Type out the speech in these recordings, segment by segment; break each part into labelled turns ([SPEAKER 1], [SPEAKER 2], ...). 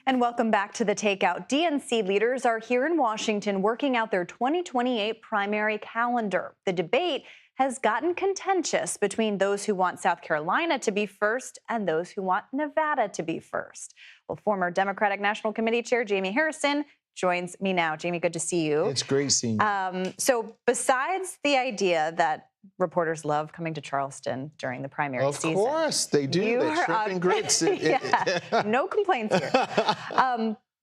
[SPEAKER 1] And welcome back to The Takeout. DNC leaders are here in Washington working out their 2028 primary calendar. The debate has gotten contentious between those who want South Carolina to be first and those who want Nevada to be first. Well, former Democratic National Committee Chair Jaime Harrison joins me now. Jaime, good to see you.
[SPEAKER 2] It's great seeing you.
[SPEAKER 1] So besides the idea that reporters love coming to Charleston during the primary season.
[SPEAKER 2] Of course, they do. They shrimp and grits.
[SPEAKER 1] No complaints here.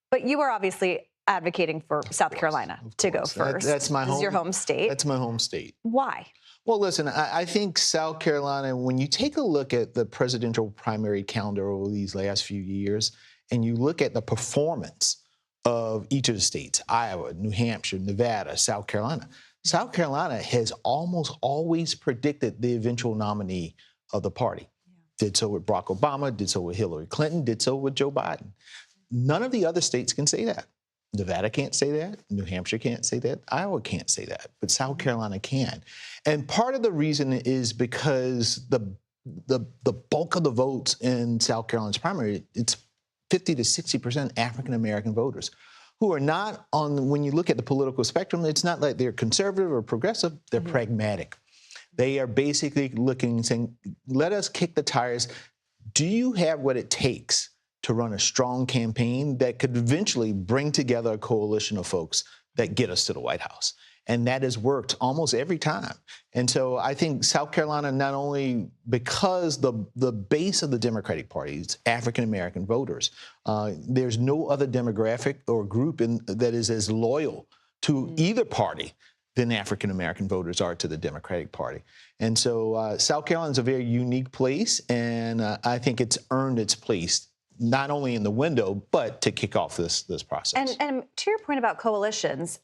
[SPEAKER 1] But you are obviously advocating for South Carolina to go first.
[SPEAKER 2] That's my home.
[SPEAKER 1] This is your home state.
[SPEAKER 2] That's my home state.
[SPEAKER 1] Why?
[SPEAKER 2] Well, listen, I think South Carolina, when you take a look at the presidential primary calendar over these last few years, and you look at the performance of each of the states, Iowa, New Hampshire, Nevada, South Carolina has almost always predicted the eventual nominee of the party. Yeah. Did so with Barack Obama, did so with Hillary Clinton, did so with Joe Biden. None of the other states can say that. Nevada can't say that. New Hampshire can't say that. Iowa can't say that. But South Carolina can. And part of the reason is because the bulk of the votes in South Carolina's primary, it's 50 to 60% African-American voters who are not on, when you look at the political spectrum, it's not like they're conservative or progressive, they're pragmatic. They are basically looking and saying, let us kick the tires. Do you have what it takes to run a strong campaign that could eventually bring together a coalition of folks that get us to the White House? And that has worked almost every time. And so I think South Carolina, not only because the base of the Democratic Party is African-American voters, there's no other demographic or group that is as loyal to either party than African-American voters are to the Democratic Party. And so South Carolina is a very unique place, and I think it's earned its place not only in the window, but to kick off this process.
[SPEAKER 1] And to your point about coalitions,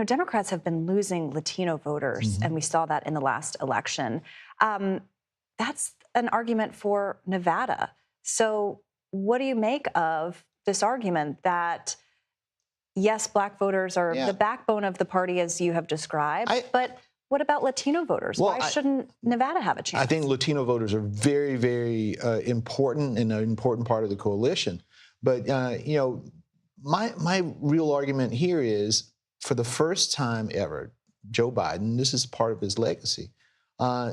[SPEAKER 1] Democrats have been losing Latino voters, and we saw that in the last election. That's an argument for Nevada. So what do you make of this argument that, yes, Black voters are the backbone of the party, as you have described, but what about Latino voters?
[SPEAKER 2] Well,
[SPEAKER 1] why shouldn't Nevada have a chance?
[SPEAKER 2] I think Latino voters are very, very important and an important part of the coalition. But, my real argument here is, for the first time ever, Joe Biden, this is part of his legacy,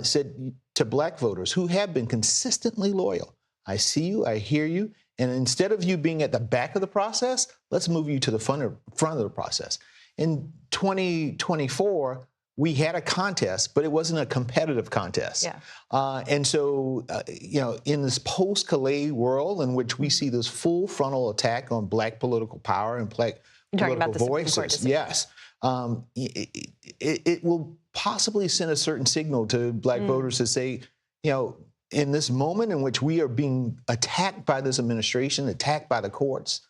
[SPEAKER 2] said to Black voters who have been consistently loyal, I see you, I hear you, and instead of you being at the back of the process, let's move you to the front of the process. In 2024, we had a contest, but it wasn't a competitive contest. Yeah. And so, in this post-Calais world in which we see this full frontal attack on Black political power and Black political voices, yes, it will possibly send a certain signal to Black voters to say, in this moment in which we are being attacked by this administration, attacked by the courts,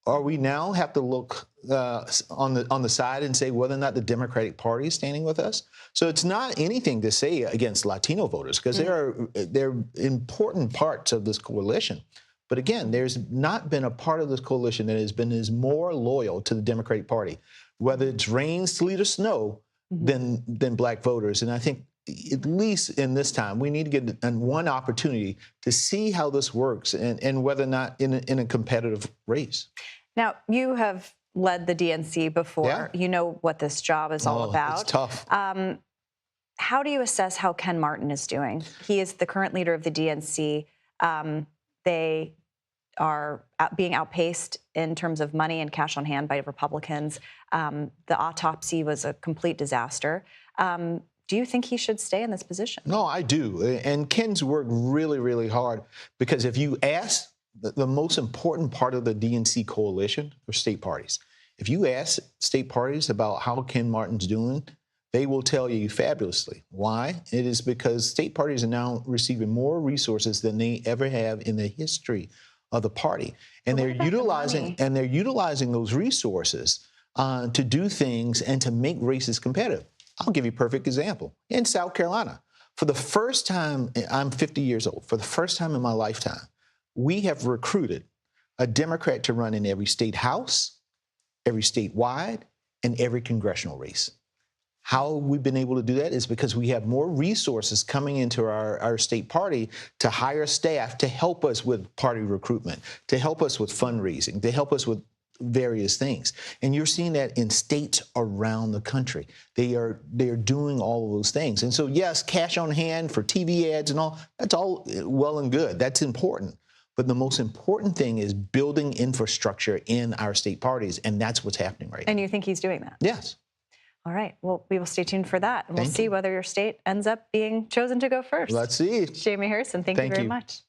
[SPEAKER 2] are we now have to look on the side and say whether or not the Democratic Party is standing with us? So it's not anything to say against Latino voters, because they're important parts of this coalition. But again, there's not been a part of this coalition that has been as more loyal to the Democratic Party, whether it's rain, sleet, or snow, than Black voters. And I think, at least in this time, we need to get one opportunity to see how this works and whether or not in a competitive race.
[SPEAKER 1] Now, you have led the DNC before. Yeah. You know what this job is all about.
[SPEAKER 2] It's tough.
[SPEAKER 1] How do you assess how Ken Martin is doing? He is the current leader of the DNC. They are being outpaced in terms of money and cash on hand by Republicans. The autopsy was a complete disaster. Do you think he should stay in this position?
[SPEAKER 2] No, I do. And Ken's worked really, really hard, because if you ask the most important part of the DNC coalition are state parties. If you ask state parties about how Ken Martin's doing, they will tell you fabulously. Why? It is because state parties are now receiving more resources than they ever have in the history of the party. And they're utilizing those resources to do things and to make races competitive. I'll give you a perfect example. In South Carolina, for the first time, I'm 50 years old, for the first time in my lifetime, we have recruited a Democrat to run in every state house, every statewide, and every congressional race. How we've been able to do that is because we have more resources coming into our state party to hire staff to help us with party recruitment, to help us with fundraising, to help us with various things. And you're seeing that in states around the country. They are doing all of those things. And so, yes, cash on hand for TV ads and all, that's all well and good. That's important. But the most important thing is building infrastructure in our state parties, and that's what's happening right now.
[SPEAKER 1] And you think he's doing that?
[SPEAKER 2] Yes.
[SPEAKER 1] All right. Well, we will stay tuned for that, and we'll see whether your state ends up being chosen to go first.
[SPEAKER 2] Let's see.
[SPEAKER 1] Jaime Harrison, thank you very much.